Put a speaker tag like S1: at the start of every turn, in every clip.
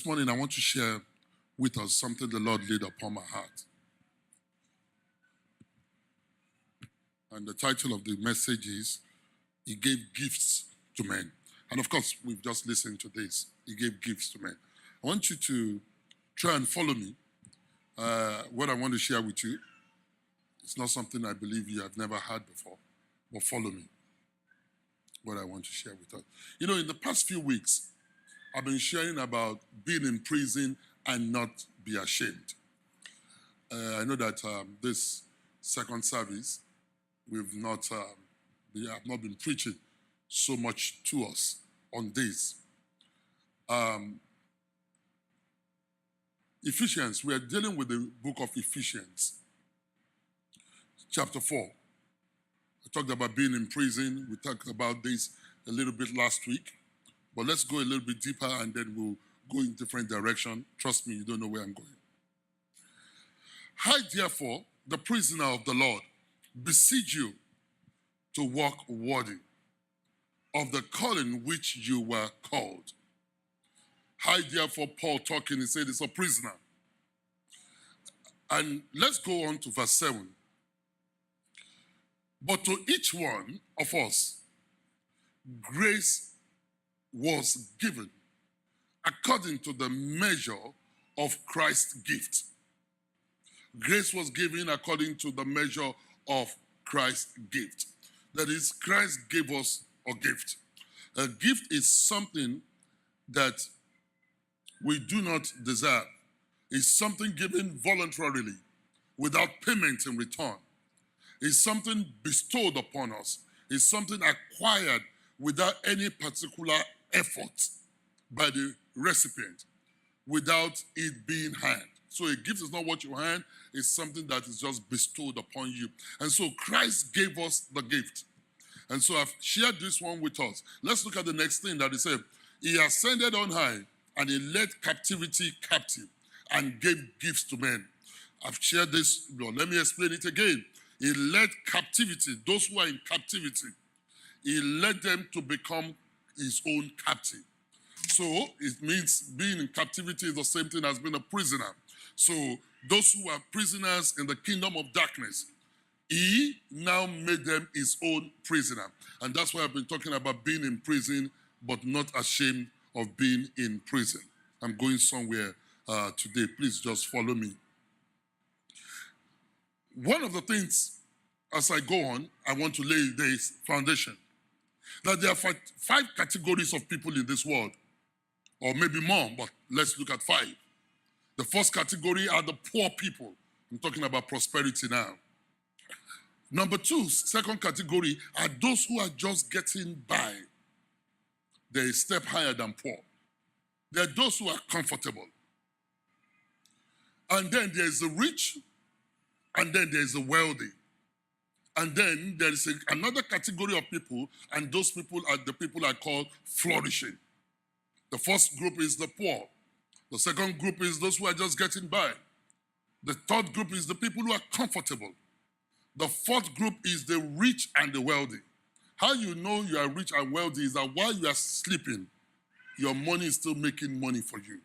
S1: morning I want to share with us something the Lord laid upon my heart. And the title of the message is, He gave gifts to men. And of course, we've just listened to this. He gave gifts to men. I want you to try and follow me. What I want to share with you, it's not something I believe you have never heard before, but follow me. What I want to share with us. You know, in the past few weeks, I've been sharing about being in prison and not be ashamed. I know that this second service, we have not been preaching so much to us on this. Ephesians, we are dealing with the book of Ephesians, chapter 4. I talked about being in prison. We talked about this a little bit last week. But let's go a little bit deeper and then we'll go in different direction. Trust me, you don't know where I'm going. I, therefore, the prisoner of the Lord, beseech you to walk worthy of the calling which you were called. I, therefore, Paul talking, he said he's a prisoner. And let's go on to verse 7. But to each one of us, grace was given according to the measure of Christ's gift. Grace was given according to the measure of Christ's gift. That is, Christ gave us a gift. A gift is something that we do not deserve. It's something given voluntarily, without payment in return. It's something bestowed upon us. It's something acquired without any particular effort by the recipient, without it being earned. So a gift is not what you earn, it's something that is just bestowed upon you. And so Christ gave us the gift. And so I've shared this one with us. Let's look at the next thing that he said. He ascended on high and he led captivity captive and gave gifts to men. I've shared this, let me explain it again. He led captivity, those who are in captivity, he led them to become his own captive. So it means being in captivity is the same thing as being a prisoner. So those who are prisoners in the kingdom of darkness, he now made them his own prisoner. And that's why I've been talking about being in prison, but not ashamed of being in prison. I'm going somewhere today. Please just follow me. One of the things, as I go on, I want to lay this foundation. That there are five categories of people in this world, or maybe more, but let's look at 5. The first category are the poor people. I'm talking about prosperity now. Number 2, second category, are those who are just getting by. They're a step higher than poor. They're those who are comfortable. And then there's the rich, and then there's the wealthy. And then there is another category of people, and those people are the people I call flourishing. The first group is the poor. The second group is those who are just getting by. The third group is the people who are comfortable. The fourth group is the rich and the wealthy. How you know you are rich and wealthy is that while you are sleeping, your money is still making money for you.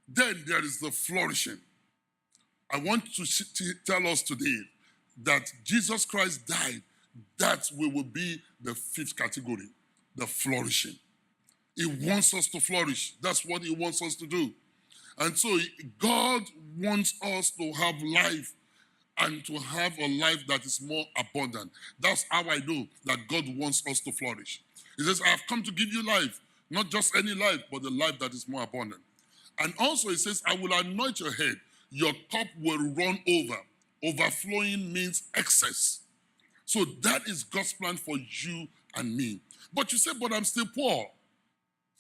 S1: Then there is the flourishing. I want to tell us today that Jesus Christ died, that we will be the 5th category, the flourishing. He wants us to flourish. That's what he wants us to do. And so God wants us to have life and to have a life that is more abundant. That's how I know that God wants us to flourish. He says, I have come to give you life, not just any life, but the life that is more abundant. And also he says, I will anoint your head. Your cup will run over. Overflowing means excess. So that is God's plan for you and me. But you say, but I'm still poor.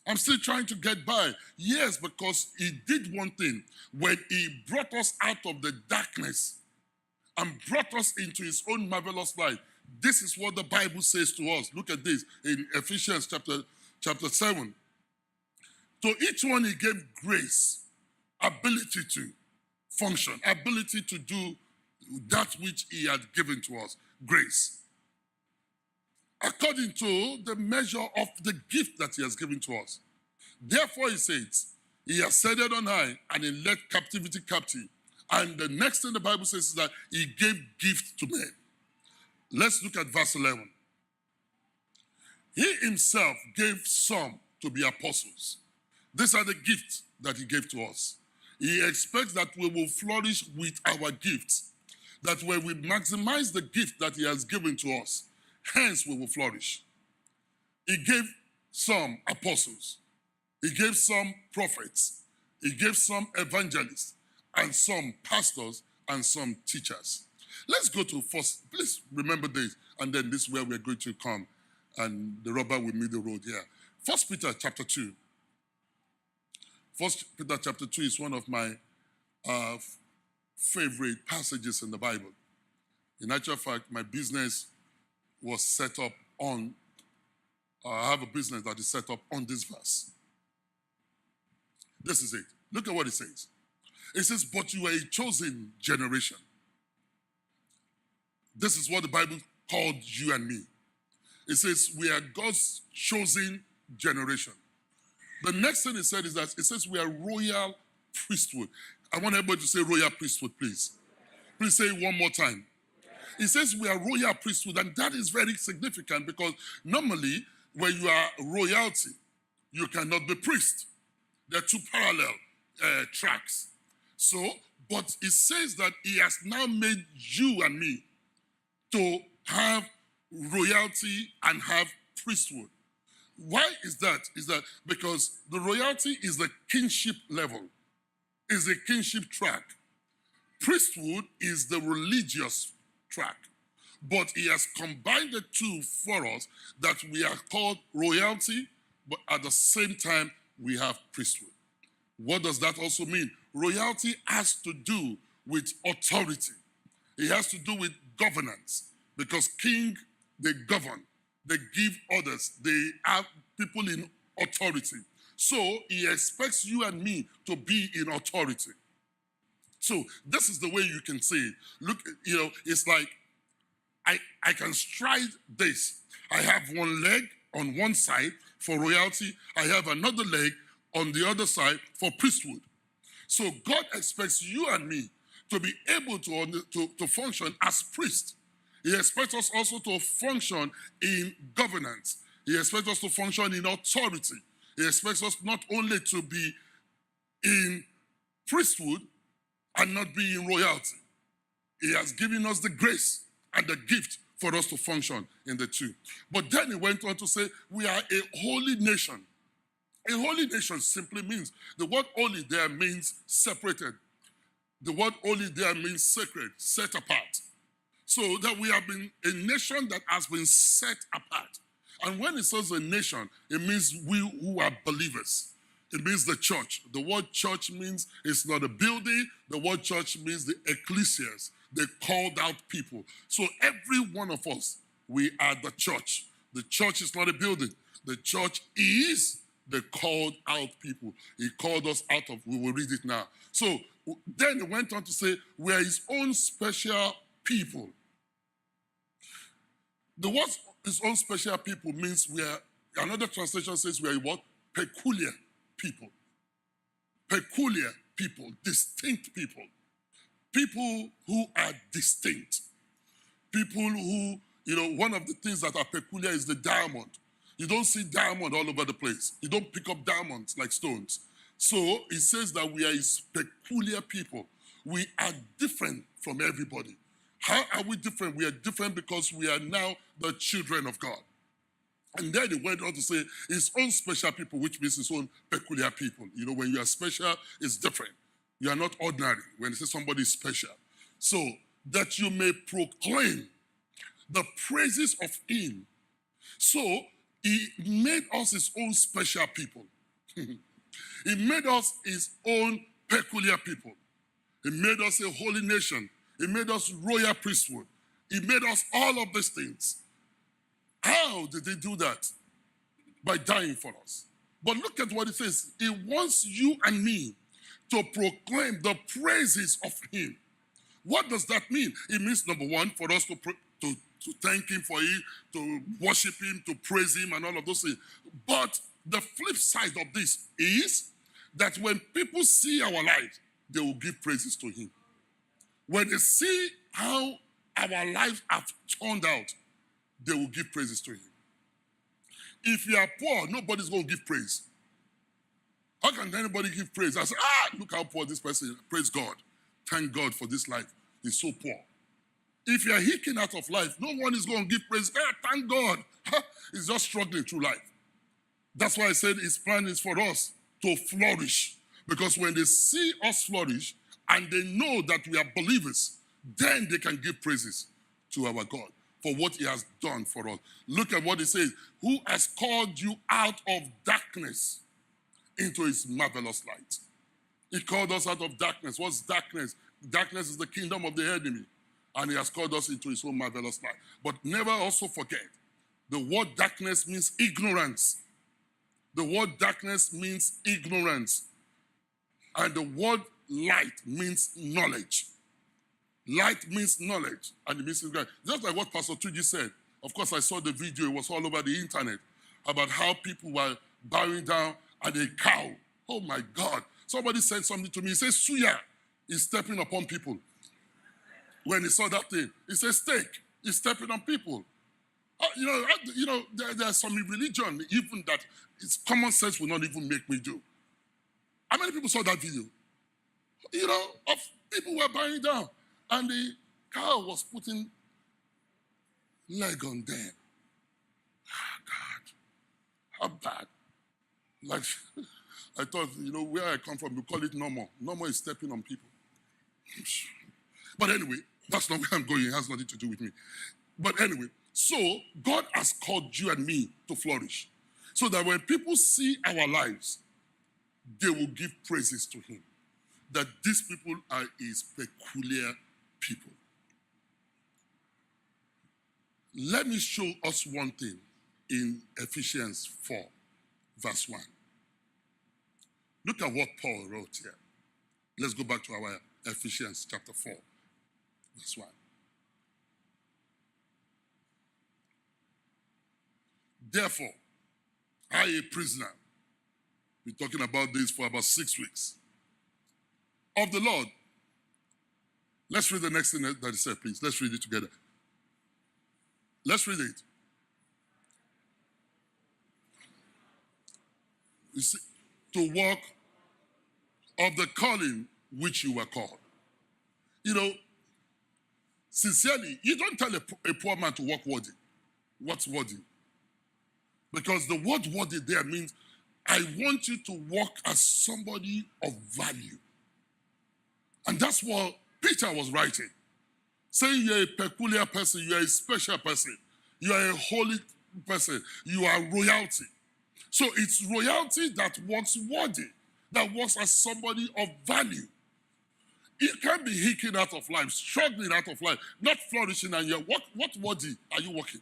S1: I'm still trying to get by. Yes, because he did one thing. When he brought us out of the darkness and brought us into his own marvelous light, this is what the Bible says to us. Look at this in Ephesians chapter 7. To each one he gave grace, ability to function, ability to do that which he had given to us, grace. According to the measure of the gift that he has given to us. Therefore, he says, He ascended on high and he led captivity captive. And the next thing the Bible says is that he gave gift to men. Let's look at verse 11. He himself gave some to be apostles. These are the gifts that he gave to us. He expects that we will flourish with our gifts, that when we maximize the gift that he has given to us, hence we will flourish. He gave some apostles. He gave some prophets. He gave some evangelists and some pastors and some teachers. Let's go to first, please remember this, and then this is where we're going to come and the rubber will meet the road here. 1 Peter chapter 2. 1 Peter chapter 2 is one of my favorite passages in the Bible. In actual fact, my business was set up on, I have a business that is set up on this verse. This is it. Look at what it says. It says, but you are a chosen generation. This is what the Bible called you and me. It says, we are God's chosen generation. The next thing it said is that it says we are royal priesthood. I want everybody to say royal priesthood, please. Please say it one more time. It says we are royal priesthood, and that is very significant because normally when you are royalty, you cannot be priest. There are two parallel tracks. So, but it says that he has now made you and me to have royalty and have priesthood. Why is that? Is that because the royalty is the kingship level, is the kingship track. Priesthood is the religious track. But he has combined the two for us that we are called royalty, but at the same time, we have priesthood. What does that also mean? Royalty has to do with authority. It has to do with governance. Because king, they govern. They give orders. They have people in authority. So he expects you and me to be in authority. So this is the way you can say it. Look, it's like I can stride this. I have one leg on one side for royalty. I have another leg on the other side for priesthood. So God expects you and me to be able to function as priests. He expects us also to function in governance. He expects us to function in authority. He expects us not only to be in priesthood and not be in royalty. He has given us the grace and the gift for us to function in the two. But then he went on to say, we are a holy nation. A holy nation simply means, the word holy there means separated. The word holy there means sacred, set apart. So that we have been a nation that has been set apart. And when it says a nation, it means we who are believers. It means the church. The word church means it's not a building. The word church means the ecclesias, the called out people. So every one of us, we are the church. The church is not a building. The church is the called out people. He called us out of, we will read it now. So then he went on to say, we are his own special people. The word his own special people means we are, another translation says we are what? Peculiar people. Peculiar people, distinct people. People who are distinct. People who, one of the things that are peculiar is the diamond. You don't see diamond all over the place. You don't pick up diamonds like stones. So it says that we are his peculiar people. We are different from everybody. How are we different? We are different because we are now the children of God. And then he went on to say his own special people, which means his own peculiar people. When you are special, it's different. You are not ordinary when you say somebody is special. So that you may proclaim the praises of him. So he made us his own special people. He made us his own peculiar people. He made us a holy nation. He made us royal priesthood. He made us all of these things. How did he do that? By dying for us. But look at what it says. He wants you and me to proclaim the praises of him. What does that mean? It means, number one, for us to thank him for it, to worship him, to praise him, and all of those things. But the flip side of this is that when people see our lives, they will give praises to him. When they see how our lives have turned out, they will give praises to him. If you are poor, nobody's going to give praise. How can anybody give praise? I say, look how poor this person is. Praise God. Thank God for this life. He's so poor. If you're hiking out of life, no one is going to give praise. Thank God. He's just struggling through life. That's why I said his plan is for us to flourish. Because when they see us flourish and they know that we are believers, then they can give praises to our God for what he has done for us. Look at what he says. Who has called you out of darkness into his marvelous light? He called us out of darkness. What's darkness? Darkness is the kingdom of the enemy. And he has called us into his own marvelous light. But never also forget, the word darkness means ignorance. The word darkness means ignorance. And the word light means knowledge. Light means knowledge. And it means God. Just like what Pastor Tuji said. Of course, I saw the video. It was all over the internet about how people were bowing down at a cow. Oh, my God. Somebody said something to me. He says, Suya is stepping upon people. When he saw that thing, he said, steak is stepping on people. There's some religion even that it's common sense will not even make me do. How many people saw that video? Of people were bowing down, and the cow was putting leg on them. God, how bad. Like, I thought, where I come from, we call it normal. Normal is stepping on people. But anyway, that's not where I'm going. It has nothing to do with me. But anyway, so God has called you and me to flourish. So that when people see our lives, they will give praises to him. That these people are his peculiar people. Let me show us one thing in Ephesians 4, verse 1. Look at what Paul wrote here. Let's go back to our Ephesians chapter 4, verse 1. Therefore, I, a prisoner, been talking about this for about 6 weeks, of the Lord. Let's read the next thing that it said, please. Let's read it together. Let's read it. You see, to walk of the calling which you were called. Sincerely, you don't tell a poor man to walk worthy. What's worthy? Because the word worthy there means I want you to walk as somebody of value. And that's what Peter was writing. Saying you're a peculiar person, you're a special person, you are a holy person, you are royalty. So it's royalty that walks worthy, that walks as somebody of value. It can be hiking out of life, struggling out of life, not flourishing, and you're what worthy are you walking?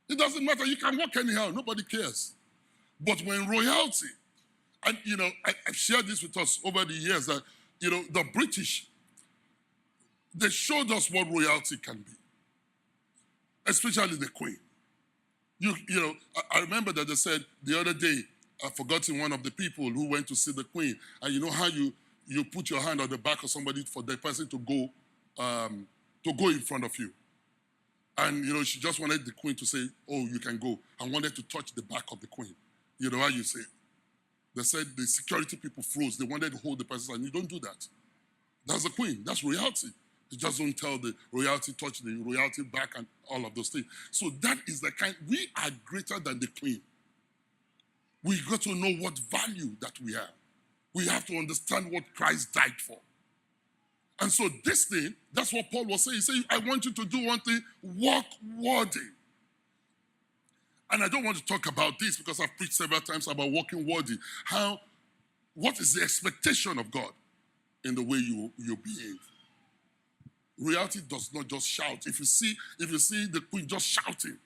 S1: It doesn't matter, you can walk anyhow, nobody cares. But when royalty, and I've shared this with us over the years that, the British, they showed us what royalty can be, especially the Queen. I remember that they said the other day, I've forgotten one of the people who went to see the Queen, and you know how you put your hand on the back of somebody for the person to go in front of you. And, she just wanted the Queen to say, oh, you can go. I wanted to touch the back of the Queen. You know how you say? They said the security people froze. They wanted to hold the person, and you don't do that. That's the Queen. That's royalty. You just don't tell the royalty, touch the royalty back and all of those things. So that is the kind, we are greater than the Queen. We got to know what value that we have. We have to understand what Christ died for. And so this thing, that's what Paul was saying. He said, I want you to do one thing, walk worthy. And I don't want to talk about this because I've preached several times about walking worthy. What is the expectation of God in the way you behave? Reality does not just shout. If you see the Queen just shouting,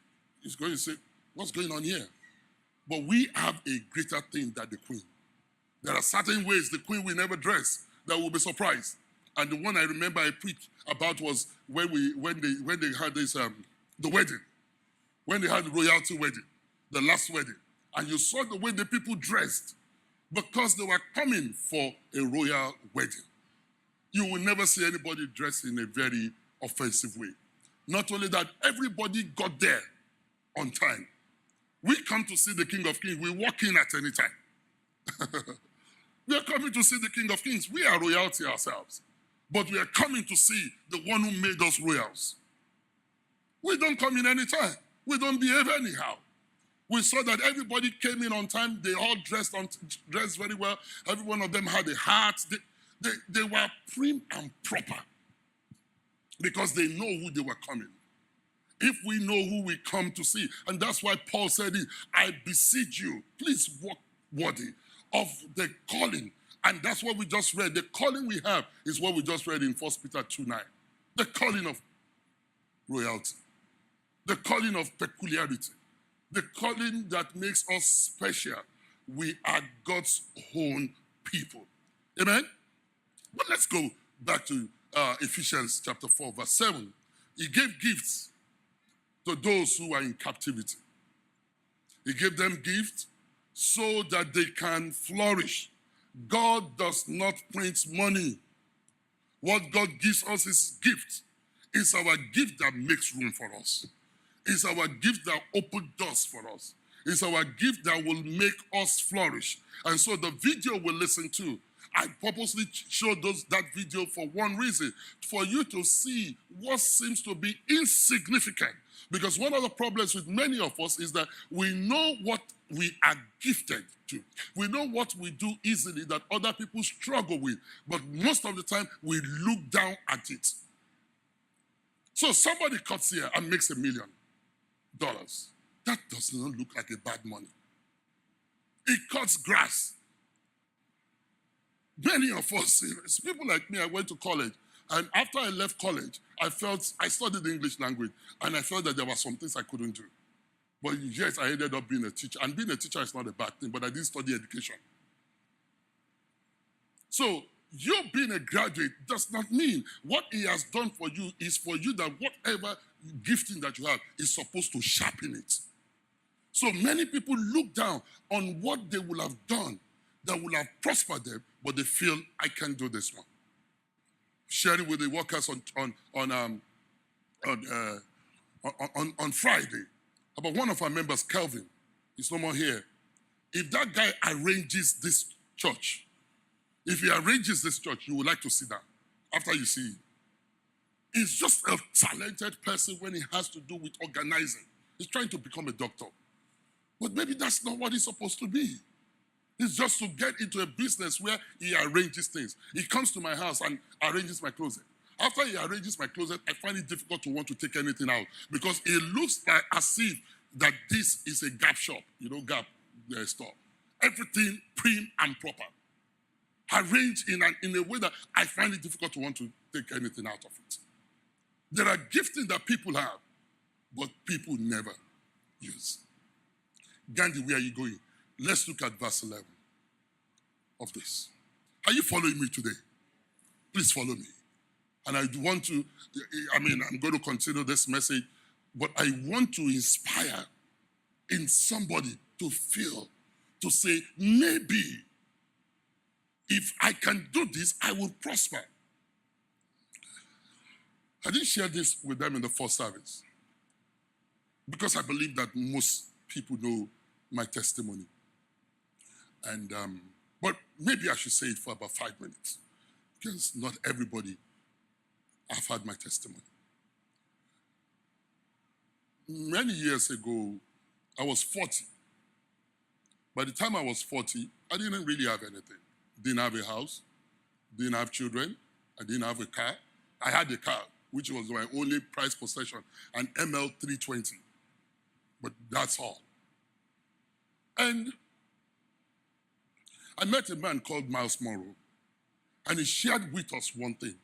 S1: he's going to say, what's going on here? But we have a greater thing than the Queen. There are certain ways the Queen will never dress that will be surprised. And the one I remember I preached about was when they had this the wedding. When they had the royalty wedding, the last wedding. And you saw the way the people dressed. because they were coming for a royal wedding. You will never see anybody dressed in a very offensive way. Not only that, everybody got there on time. We come to see the King of Kings. We walk in at any time. We are coming to see the King of Kings. We are royalty ourselves. But we are coming to see the one who made us royals. We don't come in any time. We don't behave anyhow. We saw that everybody came in on time. They all dressed very well. Every one of them had a hat. They were prim and proper because they know who they were coming. If we know who we come to see, and that's why Paul said it, I beseech you, please walk worthy of the calling. And that's what we just read. The calling we have is what we just read in 1 Peter 2:9. The calling of royalty. The calling of peculiarity. The calling that makes us special. We are God's own people. Amen? But let's go back to Ephesians chapter 4, verse 7. He gave gifts to those who are in captivity. He gave them gifts so that they can flourish. God does not print money. What God gives us is gift. It's our gift that makes room for us. It's our gift that opens doors for us. It's our gift that will make us flourish. And so the video we'll listen to, I purposely showed that video for one reason, for you to see what seems to be insignificant. Because one of the problems with many of us is that we know what we are gifted to. We know what we do easily that other people struggle with. But most of the time, we look down at it. So somebody cuts here and makes $1 million. That does not look like a bad money. He cuts grass. Many of us, people like me, I went to college, and after I left college, I studied the English language, and I felt that there were some things I couldn't do. But yes, I ended up being a teacher, and being a teacher is not a bad thing, but I didn't study education. So, you being a graduate does not mean what he has done for you is for you that whatever gifting that you have is supposed to sharpen it. So many people look down on what they will have done that will have prospered them, but they feel, I can't do this one. Sharing with the workers on Friday about one of our members, Kelvin. He's no more here. If that guy arranges this church, if he arranges this church, you would like to see that after you see him. He's just a talented person when it has to do with organizing. He's trying to become a doctor. But maybe that's not what he's supposed to be. It's just to get into a business where he arranges things. He comes to my house and arranges my closet. After he arranges my closet, I find it difficult to want to take anything out because it looks like as if that this is a Gap shop, Gap store. Everything prim and proper. Arranged in a way that I find it difficult to want to take anything out of it. There are gifting that people have, but people never use. Gandhi, where are you going? Let's look at verse 11 of this. Are you following me today? Please follow me. And I'm going to continue this message, but I want to inspire in somebody to feel, to say, maybe if I can do this, I will prosper. I didn't share this with them in the first service because I believe that most people know my testimony. And but maybe I should say it for about 5 minutes because not everybody have had my testimony. Many years ago, I was 40. By the time I was 40, I didn't really have anything. Didn't have a house, didn't have children, I didn't have a car. I had a car, which was my only prized possession, an ML 320. But that's all. And I met a man called Miles Monroe, and he shared with us one thing.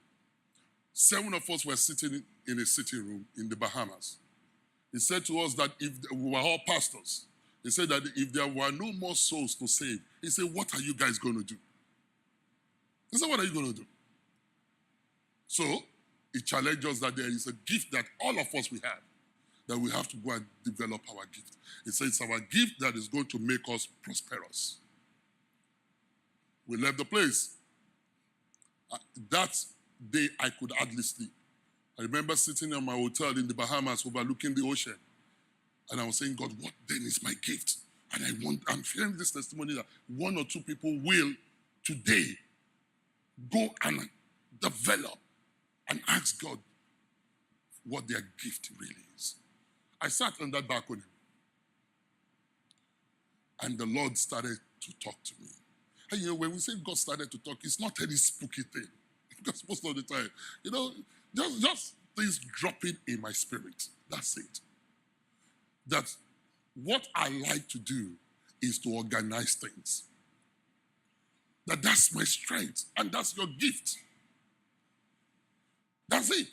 S1: 7 of us were sitting in a sitting room in the Bahamas. He said to us that if we were all pastors, he said that if there were no more souls to save, he said, what are you guys going to do? I said, what are you going to do? So he challenged us that there is a gift that all of us we have, that we have to go and develop our gift. He said it's our gift that is going to make us prosperous. We left the place. That day, I could hardly sleep. I remember sitting in my hotel in the Bahamas overlooking the ocean. And I was saying, God, what then is my gift? And I'm hearing this testimony that one or two people will today go and develop and ask God what their gift really is. I sat on that balcony and the Lord started to talk to me. And you know, when we say God started to talk, it's not any spooky thing. Because most of the time, you know, just things dropping in my spirit. That's it. That what I like to do is to organize things. That's my strength and that's your gift. That's it.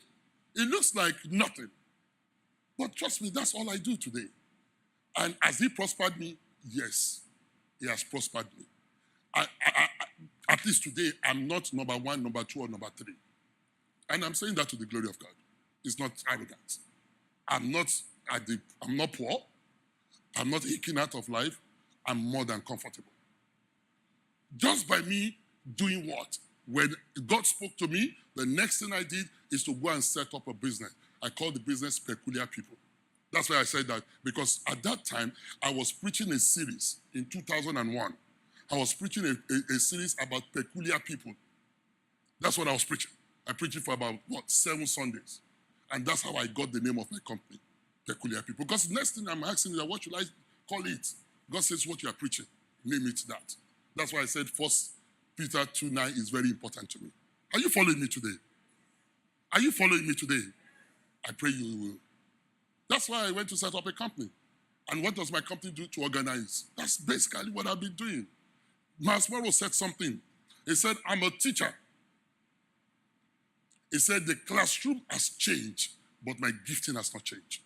S1: It looks like nothing. But trust me, that's all I do today. And has he prospered me? Yes, he has prospered me. At least today, I'm not number one, number two, or number three. And I'm saying that to the glory of God. It's not arrogant. I'm not poor. I'm not aching out of life. I'm more than comfortable. Just by me doing what? When God spoke to me, the next thing I did is to go and set up a business. I call the business Peculiar People. That's why I said that, because at that time, I was preaching a series in 2001. I was preaching a series about peculiar people. That's what I was preaching. I preached it for about, 7 Sundays. And that's how I got the name of my company, Peculiar People. Because the next thing I'm asking is, what should I call it? God says, what you are preaching, name it that. That's why I said 1 Peter 2:9 is very important to me. Are you following me today? Are you following me today? I pray you will. That's why I went to set up a company. And what does my company do to organize? That's basically what I've been doing. Miles Morrow said something. He said, I'm a teacher. He said, the classroom has changed, but my gifting has not changed.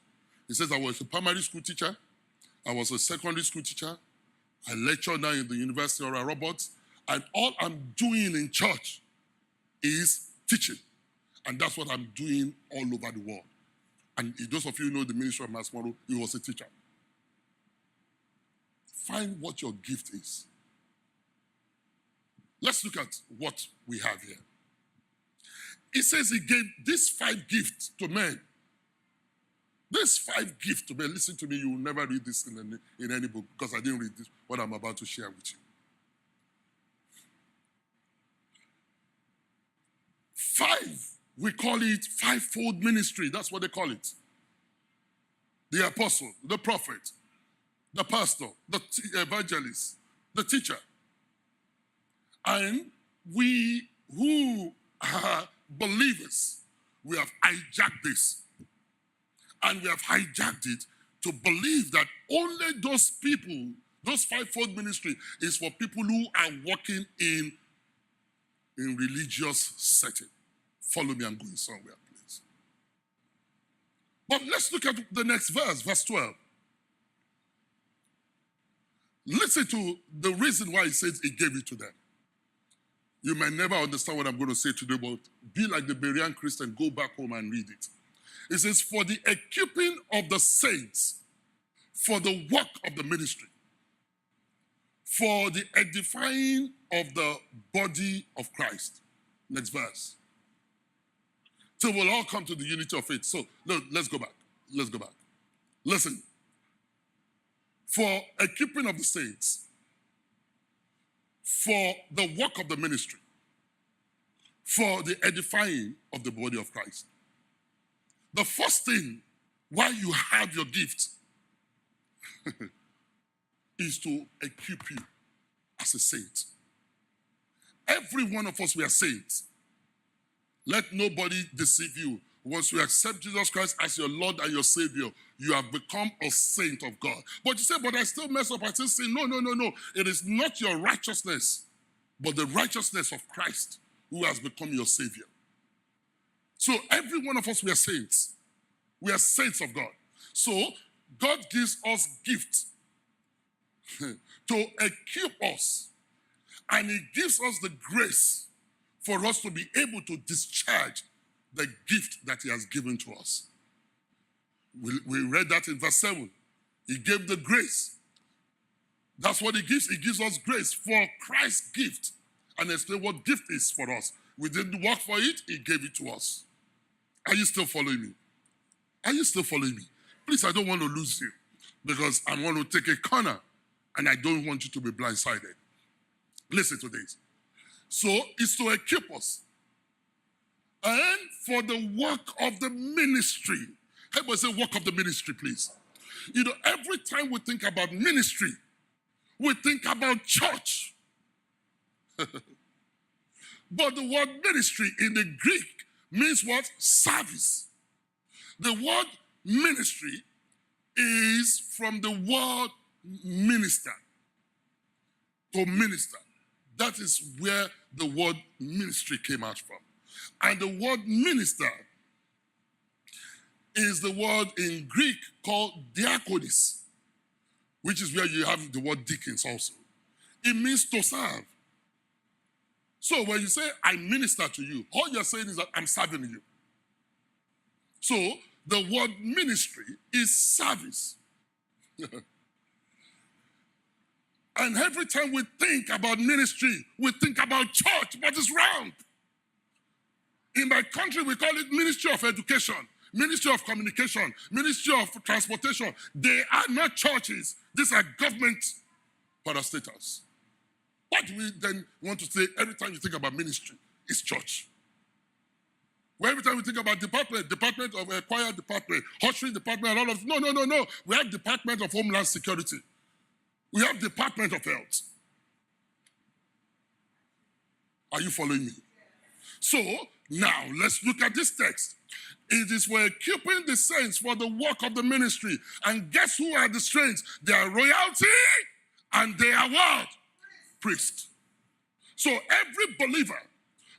S1: He says, I was a primary school teacher. I was a secondary school teacher. I lecture now in the University of Oral Roberts. And all I'm doing in church is teaching. And that's what I'm doing all over the world. And those of you who know the ministry of Miles Morrow, he was a teacher. Find what your gift is. Let's look at what we have here. It says he gave these 5 gifts to men. These 5 gifts to men. Listen to me, you will never read this in any book because I didn't read this, what I'm about to share with you. 5, we call it 5-fold ministry. That's what they call it. The apostle, the prophet, the pastor, the evangelist, the teacher. And we who are believers, we have hijacked this. And we have hijacked it to believe that only those people, those 5-fold ministry is for people who are working in religious setting. Follow me, I'm going somewhere, please. But let's look at the next verse, verse 12. Listen to the reason why he says he gave it to them. You may never understand what I'm going to say today, but be like the Berean Christian, go back home and read it. It says, for the equipping of the saints, for the work of the ministry, for the edifying of the body of Christ. Next verse. So we'll all come to the unity of faith. So let's go back. Let's go back. Listen. For equipping of the saints, for the work of the ministry, for the edifying of the body of Christ. The first thing why you have your gift is to equip you as a saint. Every one of us, we are saints. Let nobody deceive you. Once you accept Jesus Christ as your Lord and your Savior, you have become a saint of God. But you say, but I still mess up. I still say, no. It is not your righteousness, but the righteousness of Christ who has become your Savior. So every one of us, we are saints. We are saints of God. So God gives us gifts to equip us. And he gives us the grace for us to be able to discharge the gift that he has given to us. We read that in verse 7. He gave the grace. That's what he gives. He gives us grace for Christ's gift. and explain what gift is for us. We didn't work for it, he gave it to us. Are you still following me? Are you still following me? Please, I don't want to lose you because I want to take a corner and I don't want you to be blindsided. Listen to this. So it's to equip us and for the work of the ministry. Everybody say work of the ministry, please. You know, every time we think about ministry, we think about church. But the word ministry in the Greek means what? Service. The word ministry is from the word minister, to minister. That is where the word ministry came out from. And the word minister is the word in Greek called diakonis, which is where you have the word deacons also. It means to serve. So when you say, I minister to you, all you're saying is that I'm serving you. So the word ministry is service. And every time we think about ministry, we think about church, but it's wrong. In my country, we call it Ministry of Education, Ministry of Communication, Ministry of Transportation. They are not churches. These are government parastatals. What do we then want to say every time you think about ministry? It's church. Well, every time we think about department of choir department, ushering department, and all of no. We have Department of Homeland Security. We have Department of Health. Are you following me? So now let's look at this text. It is for equipping the saints for the work of the ministry. And guess who are the saints? They are royalty and they are what? Priest. So every believer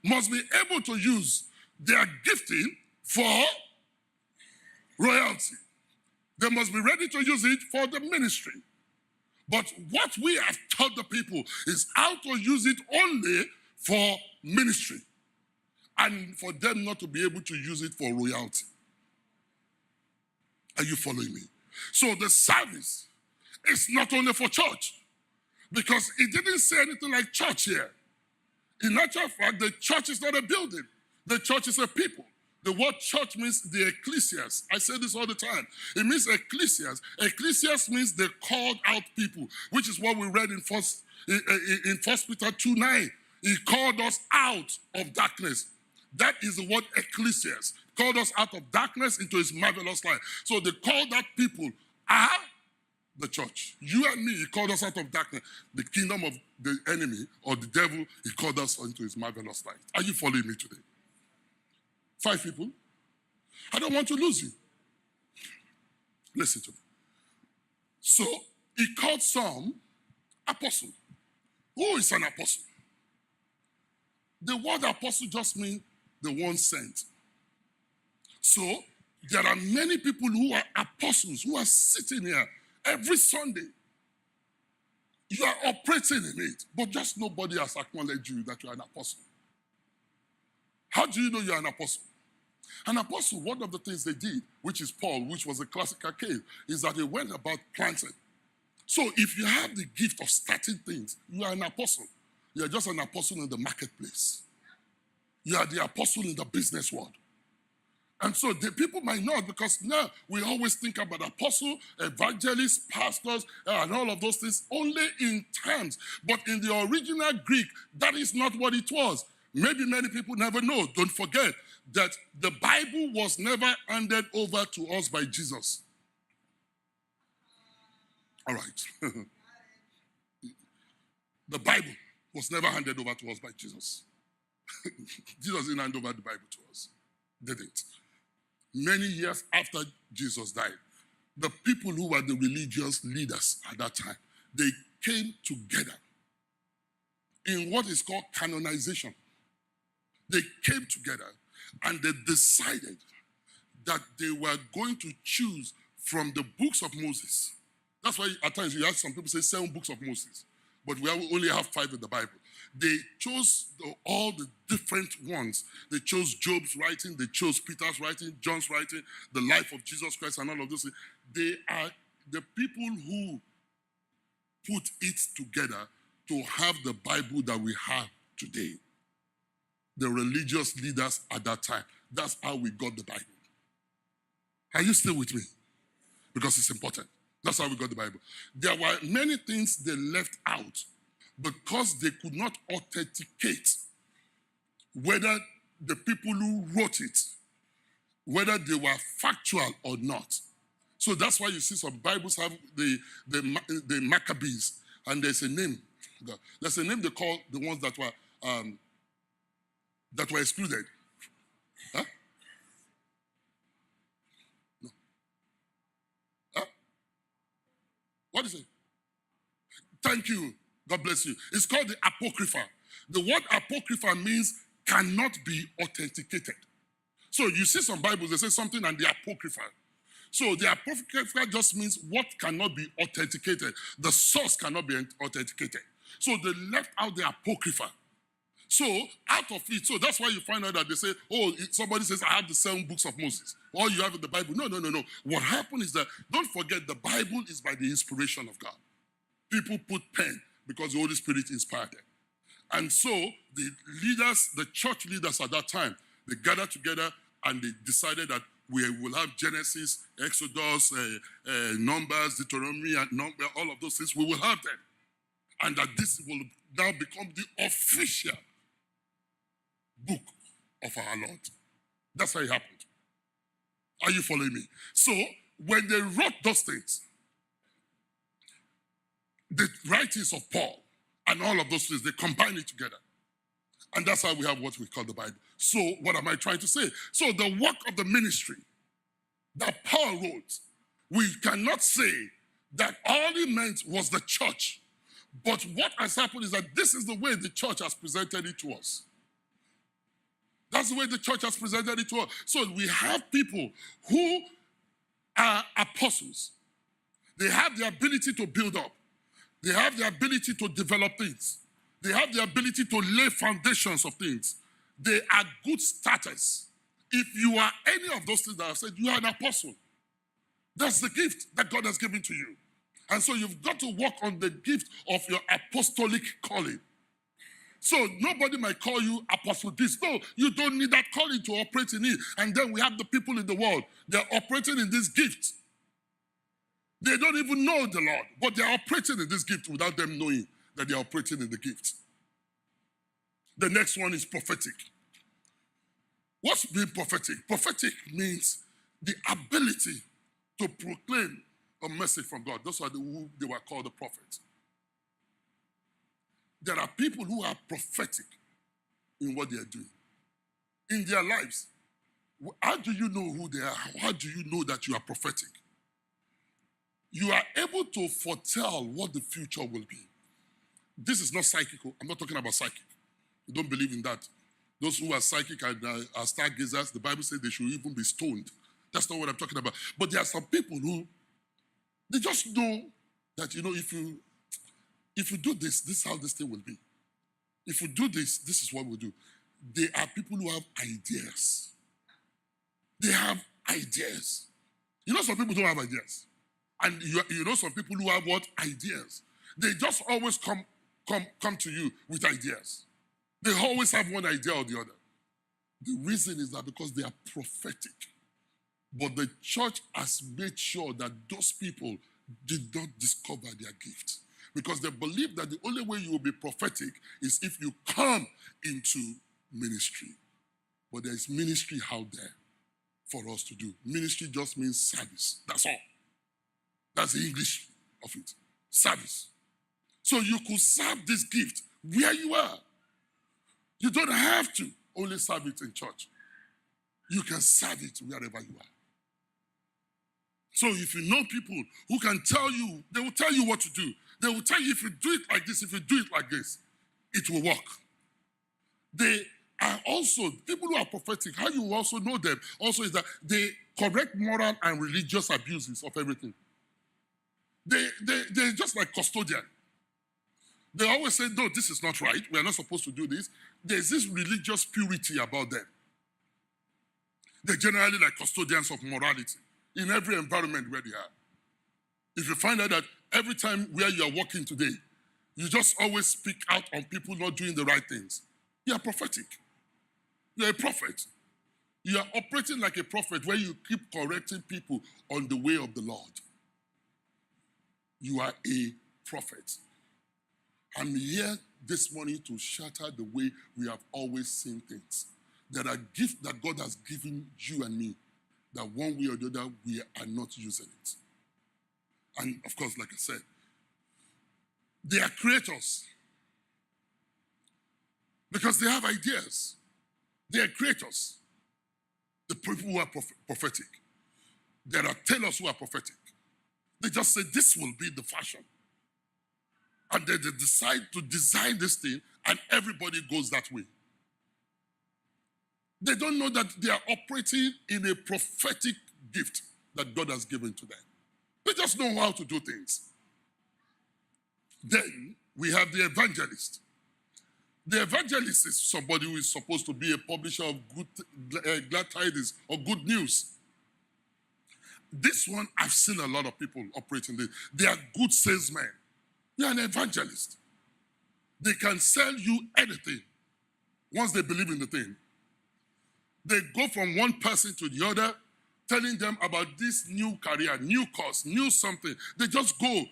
S1: must be able to use their gifting for royalty. They must be ready to use it for the ministry. But what we have taught the people is how to use it only for ministry and for them not to be able to use it for royalty. Are you following me? So the service is not only for church, because it didn't say anything like church here. In actual fact, the church is not a building. The church is a people. The word church means the ecclesias. I say this all the time. It means ecclesias. Ecclesias means the called out people, which is what we read in First Peter 2:9. He called us out of darkness. That is the word ecclesias. Called us out of darkness into his marvelous light. So the called out people are the church. You and me, he called us out of darkness. The kingdom of the enemy or the devil, he called us into his marvelous light. Are you following me today? 5 people. I don't want to lose you. Listen to me. So he called some apostle. Who is an apostle? The word apostle just means the one sent. So there are many people who are apostles who are sitting here every Sunday. You are operating in it, but just nobody has acknowledged you that you are an apostle. How do you know you are an apostle? An apostle, one of the things they did, which is Paul, which was a classical case, is that they went about planting. So if you have the gift of starting things, you are an apostle. You are just an apostle in the marketplace. You are the apostle in the business world. And so the people might not, because now we always think about apostle, evangelists, pastors, and all of those things only in terms. But in the original Greek, that is not what it was. Maybe many people never know. Don't forget that the Bible was never handed over to us by Jesus. All right. The Bible was never handed over to us by Jesus. Jesus didn't hand over the Bible to us. Didn't. Many years after Jesus died, the people who were the religious leaders at that time, they came together in what is called canonization. They came together and they decided that they were going to choose from the books of Moses. That's why at times you have some people say 7 books of Moses, but we only have 5 in the Bible. They chose all the different ones. They chose Job's writing, they chose Peter's writing, John's writing, the life of Jesus Christ and all of those. They are the people who put it together to have the Bible that we have today. The religious leaders at that time. That's how we got the Bible. Are you still with me? Because it's important. That's how we got the Bible. There were many things they left out because they could not authenticate whether the people who wrote it, whether they were factual or not. So that's why you see some Bibles have the Maccabees, and there's a name. There's a name they call the ones that were excluded. Huh? No. Huh? What is it? Thank you. God bless you. It's called the Apocrypha. The word Apocrypha means cannot be authenticated. So you see some Bibles, they say something and the Apocrypha. So the Apocrypha just means what cannot be authenticated. The source cannot be authenticated. So they left out the Apocrypha. So out of it, so that's why you find out that they say, oh, somebody says, I have the 7 books of Moses. All you have in the Bible. No. What happened is that, don't forget, the Bible is by the inspiration of God. People put pen because the Holy Spirit inspired them. And so the leaders, the church leaders at that time, they gathered together and they decided that we will have Genesis, Exodus, Numbers, Deuteronomy, and all of those things. We will have them. And that this will now become the official book of our Lord. That's how it happened. Are you following me? So when they wrote those things, the writings of Paul and all of those things, they combine it together. And that's how we have what we call the Bible. So what am I trying to say? So the work of the ministry that Paul wrote, we cannot say that all he meant was the church. But what has happened is that this is the way the church has presented it to us. That's the way the church has presented it to us. So we have people who are apostles. They have the ability to build up. They have the ability to develop things. They have the ability to lay foundations of things. They are good starters. If you are any of those things that I've said, you are an apostle. That's the gift that God has given to you. And so you've got to work on the gift of your apostolic calling. So nobody might call you apostle this. No, you don't need that calling to operate in it. And then we have the people in the world. They're operating in this gift. They don't even know the Lord, but they're operating in this gift without them knowing that they're operating in the gift. The next one is prophetic. What's being prophetic? Prophetic means the ability to proclaim a message from God. Those are who they were called the prophets. There are people who are prophetic in what they are doing. In their lives, how do you know who they are? How do you know that you are prophetic? You are able to foretell what the future will be. This is not psychical. I'm not talking about psychic. You don't believe in that. Those who are psychic and are stargazers, the Bible says they should even be stoned. That's not what I'm talking about. But there are some people who, they just know that, if you do this, this is how this thing will be. If you do this, this is what we'll do. They are people who have ideas. They have ideas. Some people don't have ideas. And you know some people who have what? Ideas. They just always come to you with ideas. They always have one idea or the other. The reason is that because they are prophetic. But the church has made sure that those people did not discover their gift. Because they believe that the only way you will be prophetic is if you come into ministry. But there is ministry out there for us to do. Ministry just means service. That's all. That's the English of it. Service. So you could serve this gift where you are. You don't have to only serve it in church. You can serve it wherever you are. So if you know people who can tell you, they will tell you what to do. They will tell you if you do it like this, if you do it like this, it will work. They are also, people who are prophetic, how you also know them also is that they correct moral and religious abuses of everything. They're just like custodian. They always say, no, this is not right. We are not supposed to do this. There's this religious purity about them. They're generally like custodians of morality in every environment where they are. If you find out that every time where you are working today, you just always speak out on people not doing the right things, You are prophetic. You are a prophet. You are operating like a prophet where you keep correcting people on the way of the Lord. You are a prophet. I'm here this morning to shatter the way we have always seen things. There are gifts that God has given you and me that one way or the other we are not using it. And of course, like I said, they are creators because they have ideas. They are creators. The people who are prophetic. There are tailors who are prophetic. They just say this will be the fashion. And then they decide to design this thing and everybody goes that way. They don't know that they are operating in a prophetic gift that God has given to them. They just know how to do things. Then we have the evangelist. The evangelist is somebody who is supposed to be a publisher of glad tidings or good news. This one, I've seen a lot of people operating this. They are good salesmen. They are an evangelist. They can sell you anything once they believe in the thing. They go from one person to the other, telling them about this new career, new course, new something. They just go.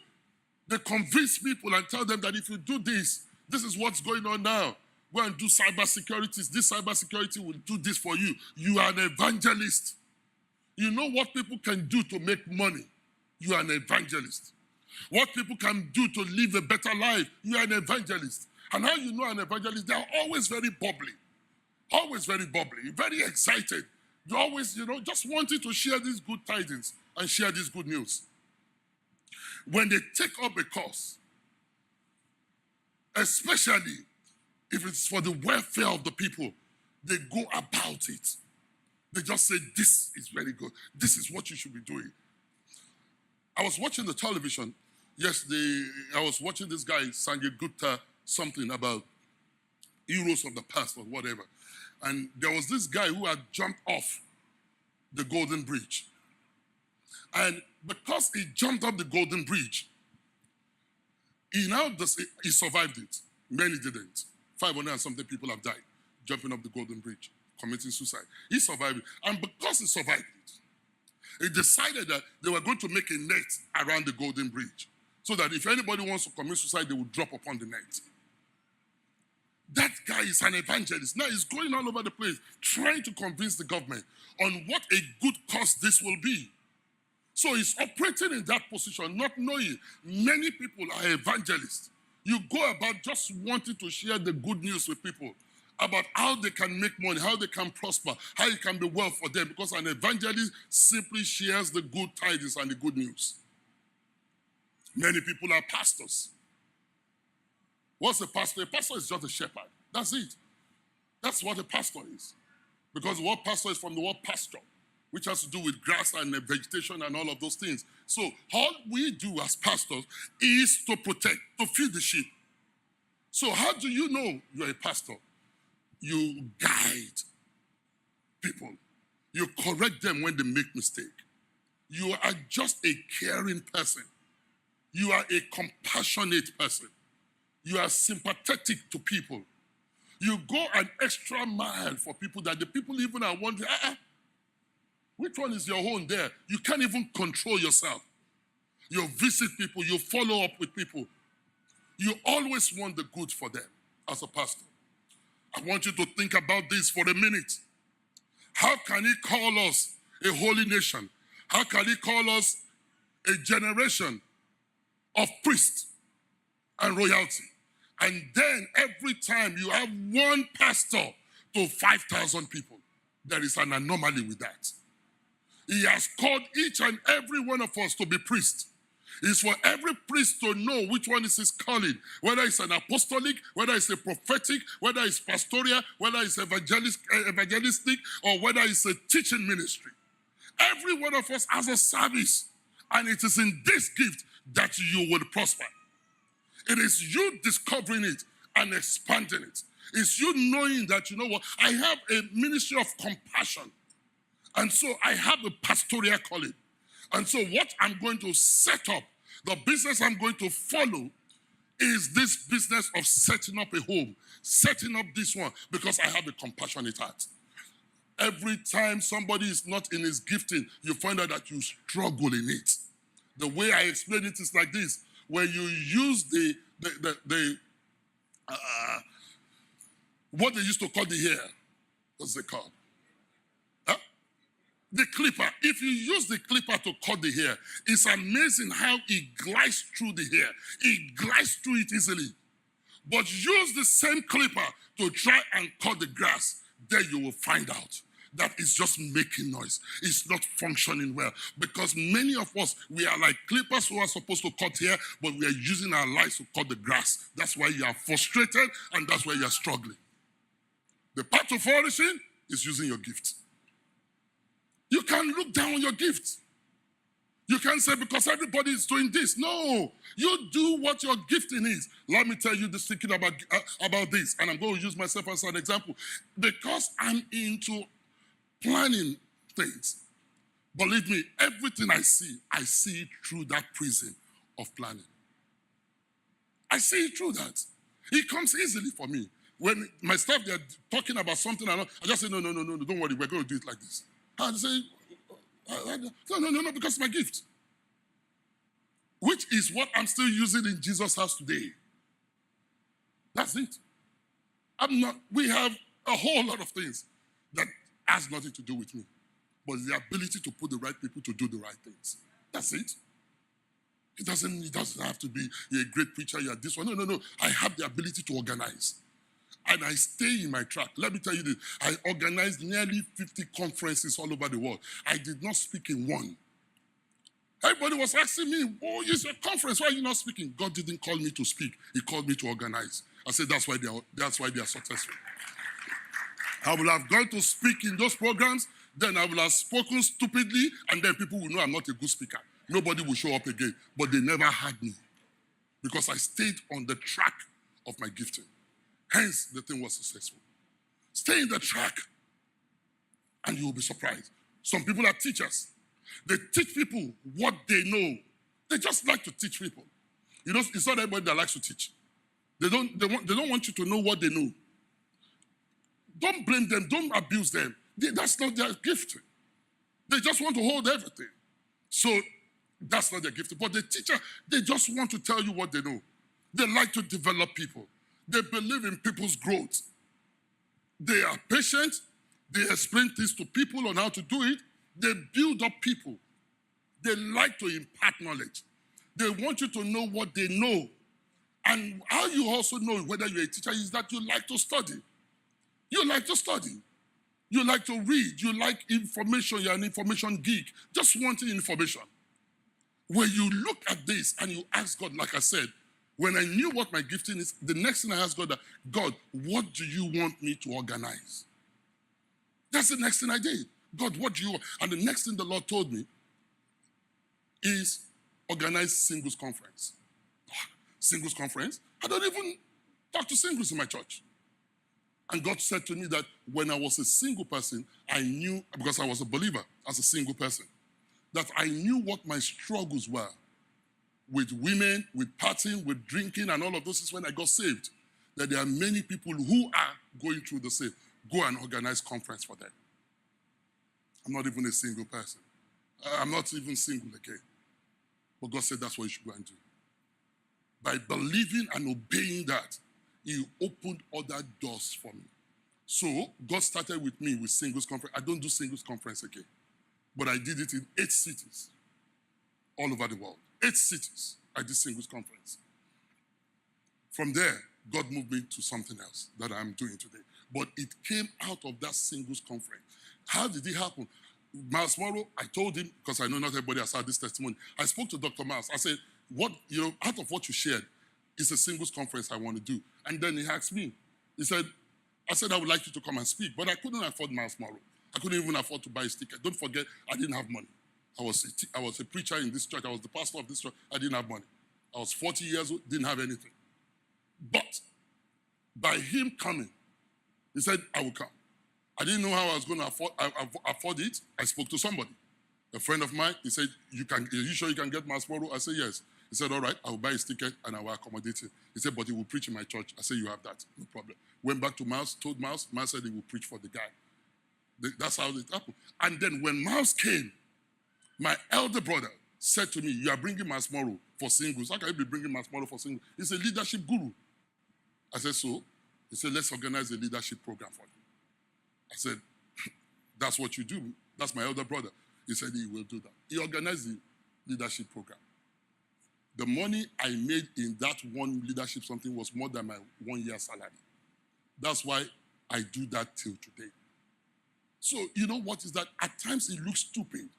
S1: They convince people and tell them that if you do this, this is what's going on now. Go and do cybersecurity. This cybersecurity will do this for you. You are an evangelist. You know what people can do to make money. You are an evangelist. What people can do to live a better life. You are an evangelist. And how you know an evangelist? They are always very bubbly. Always very bubbly, very excited. You're always, just wanting to share these good tidings and share this good news. When they take up a cause, especially if it's for the welfare of the people, they go about it. They just say, this is very good. This is what you should be doing. I was watching the television yesterday. I was watching this guy, Sanjay Gupta, something about heroes of the past or whatever. And there was this guy who had jumped off the Golden Bridge. And because he jumped off the Golden Bridge, he survived it. Many didn't. 500 and something people have died jumping off the Golden Bridge, committing suicide. He survived it. And because he survived it, he decided that they were going to make a net around the Golden Bridge so that if anybody wants to commit suicide, they would drop upon the net. That guy is an evangelist. Now he's going all over the place trying to convince the government on what a good cause this will be. So he's operating in that position, not knowing many people are evangelists. You go about just wanting to share the good news with people about how they can make money, how they can prosper, how it can be well for them, because an evangelist simply shares the good tidings and the good news. Many people are pastors. What's a pastor? A pastor is just a shepherd. That's it. That's what a pastor is. Because the word pastor is from the word pasture, which has to do with grass and vegetation and all of those things. So all we do as pastors is to protect, to feed the sheep. So how do you know you're a pastor? You guide people. You correct them when they make mistakes. You are just a caring person. You are a compassionate person. You are sympathetic to people. You go an extra mile for people that the people even are wondering, which one is your own there? You can't even control yourself. You visit people, you follow up with people. You always want the good for them as a pastor. I want you to think about this for a minute. How can he call us a holy nation? How can he call us a generation of priests and royalty? And then every time you have one pastor to 5,000 people, there is an anomaly with that. He has called each and every one of us to be priests. It's for every priest to know which one is his calling, whether it's an apostolic, whether it's a prophetic, whether it's pastoral, whether it's evangelistic, or whether it's a teaching ministry. Every one of us has a service, and it is in this gift that you will prosper. It is you discovering it and expanding it. It's you knowing that, you know what, I have a ministry of compassion. And so I have a pastoral calling. And so what I'm going to set up, the business I'm going to follow, is this business of setting up a home, setting up this one, because I have a compassionate heart. Every time somebody is not in his gifting, you find out that you struggle in it. The way I explain it is like this. When you use what they used to call the hair, what's it called? Huh? The clipper. If you use the clipper to cut the hair, it's amazing how it glides through the hair. It glides through it easily. But use the same clipper to try and cut the grass, then you will find out that it's just making noise. It's not functioning well. Because many of us, we are like clippers who are supposed to cut hair, but we are using our lives to cut the grass. That's why you are frustrated, and that's why you are struggling. The path to flourishing is using your gift. You can't look down on your gift. You can't say, because everybody is doing this. No, you do what your gifting is. Let me tell you this, thinking about this, and I'm going to use myself as an example. Because I'm into planning things. Believe me, everything I see it through that prism of planning. I see it through that. It comes easily for me. When my staff, they're talking about something, I just say, no, don't worry, we're going to do it like this. I say, no, because it's my gift. Which is what I'm still using in Jesus' house today. That's it. We have a whole lot of things that has nothing to do with me, but the ability to put the right people to do the right things. That's it. It doesn't have to be you're a great preacher, you're this one. No. I have the ability to organize. And I stay in my track. Let me tell you this. I organized nearly 50 conferences all over the world. I did not speak in one. Everybody was asking me, oh, it's a conference. Why are you not speaking? God didn't call me to speak. He called me to organize. I said, that's why they are successful. I will have gone to speak in those programs, then I will have spoken stupidly, and then people will know I'm not a good speaker. Nobody will show up again. But they never had me because I stayed on the track of my gifting. Hence, the thing was successful. Stay in the track, and you will be surprised. Some people are teachers. They teach people what they know. They just like to teach people. You know, it's not everybody that likes to teach. They don't want you to know what they know. Don't blame them. Don't abuse them. That's not their gift. They just want to hold everything. So that's not their gift. But the teacher, they just want to tell you what they know. They like to develop people. They believe in people's growth. They are patient. They explain things to people on how to do it. They build up people. They like to impart knowledge. They want you to know what they know. And how you also know whether you're a teacher is that you like to study. You like to study. You like to read. You like information. You're an information geek. Just wanting information. When you look at this and you ask God, like I said, when I knew what my gifting is, the next thing I asked God, God, what do you want me to organize? That's the next thing I did. God, what do you want? And the next thing the Lord told me is organize singles conference. Singles conference? I don't even talk to singles in my church. And God said to me that when I was a single person, I knew, because I was a believer as a single person, that I knew what my struggles were with women, with partying, with drinking, and all of those things when I got saved. That there are many people who are going through the same. Go and organize conference for them. I'm not even a single person. I'm not even single again. But God said that's what you should go and do. By believing and obeying that, He opened other doors for me. So God started with me with singles conference. I don't do singles conference again. But I did it in 8 cities all over the world. 8 cities, I did singles conference. From there, God moved me to something else that I'm doing today. But it came out of that singles conference. How did it happen? Miles Morrow, I told him, because I know not everybody has heard this testimony, I spoke to Dr. Miles. I said, out of what you shared, it's a singles conference I want to do. And then he asked me, I said, I would like you to come and speak, but I couldn't afford Miles Morrow. I couldn't even afford to buy his ticket. Don't forget, I didn't have money. I was a preacher in this church. I was the pastor of this church. I didn't have money. I was 40 years old, didn't have anything. But by him coming, he said, I will come. I didn't know how I was going to afford it. I spoke to somebody, a friend of mine. He said, are you sure you can get Miles Morrow? I said, yes. He said, all right, I will buy his ticket and I will accommodate him. He said, but he will preach in my church. I said, you have that, no problem. Went back to Miles, told Miles. Miles said he will preach for the guy. That's how it happened. And then when Miles came, my elder brother said to me, you are bringing Miles Morrow for singles. How can you be bringing Miles Morrow for singles? He's a leadership guru. I said, so? He said, let's organize a leadership program for you. I said, that's what you do. That's my elder brother. He said he will do that. He organized the leadership program. The money I made in that one leadership something was more than my 1 year salary. That's why I do that till today. So, you know what is that? At times it looks stupid.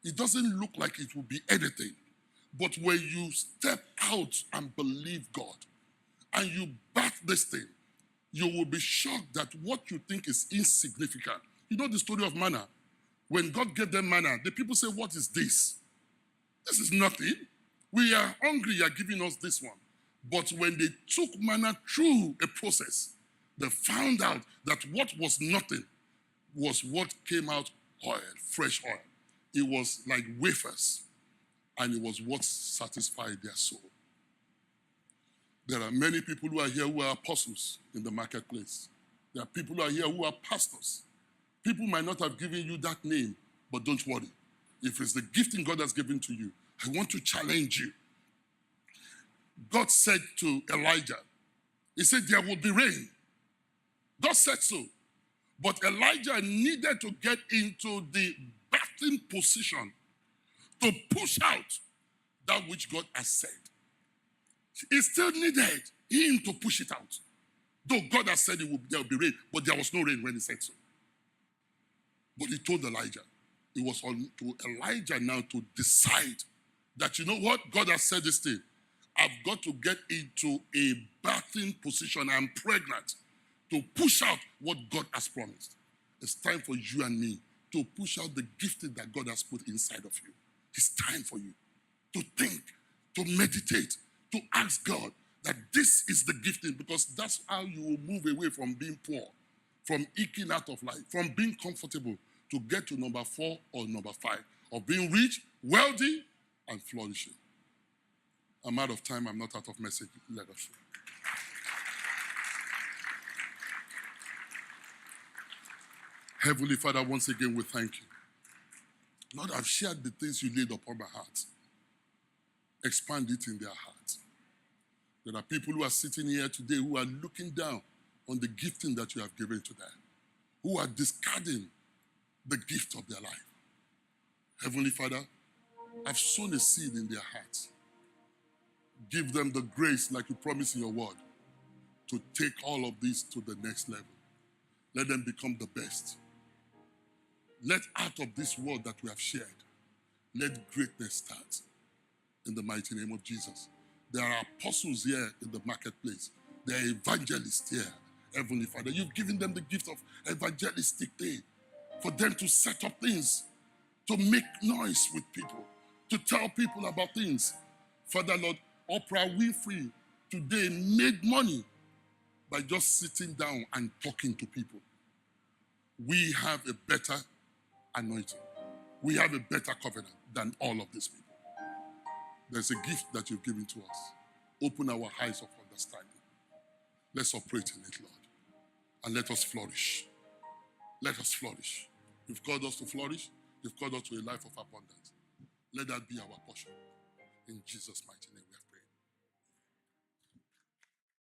S1: It doesn't look like it will be anything. But when you step out and believe God, and you back this thing, you will be shocked that what you think is insignificant. You know the story of manna? When God gave them manna, the people say, what is this? This is nothing. We are hungry, you are giving us this one. But when they took manna through a process, they found out that what was nothing was what came out oil, fresh oil. It was like wafers, and it was what satisfied their soul. There are many people who are here who are apostles in the marketplace. There are people who are here who are pastors. People might not have given you that name, but don't worry. If it's the gifting God has given to you, I want to challenge you. God said to Elijah, he said, there will be rain. God said so. But Elijah needed to get into the battling position to push out that which God has said. He still needed him to push it out. Though God has said there will be rain, but there was no rain when he said so. But he told Elijah. It was on to Elijah now to decide that, you know what? God has said this thing. I've got to get into a birthing position. I'm pregnant to push out what God has promised. It's time for you and me to push out the gifting that God has put inside of you. It's time for you to think, to meditate, to ask God that this is the gifting, because that's how you will move away from being poor, from eking out of life, from being comfortable to get to number 4 or number 5, of being rich, wealthy, and flourishing. I'm out of time. I'm not out of message. Let us. Heavenly Father, once again, we thank you. Lord, I've shared the things you laid upon my heart. Expand it in their hearts. There are people who are sitting here today who are looking down on the gifting that you have given to them, who are discarding the gift of their life. Heavenly Father, I've sown a seed in their hearts. Give them the grace, like you promised in your word, to take all of this to the next level. Let them become the best. Let out of this word that we have shared, let greatness start. In the mighty name of Jesus. There are apostles here in the marketplace. There are evangelists here. Heavenly Father, you've given them the gift of evangelistic thing, for them to set up things, to make noise with people, to tell people about things. Father, Lord, Oprah Winfrey today made money by just sitting down and talking to people. We have a better anointing. We have a better covenant than all of these people. There's a gift that you've given to us. Open our eyes of understanding. Let's operate in it, Lord. And let us flourish. Let us flourish. You've called us to flourish. You've called us to a life of abundance. Let that be our portion. In Jesus' mighty name we have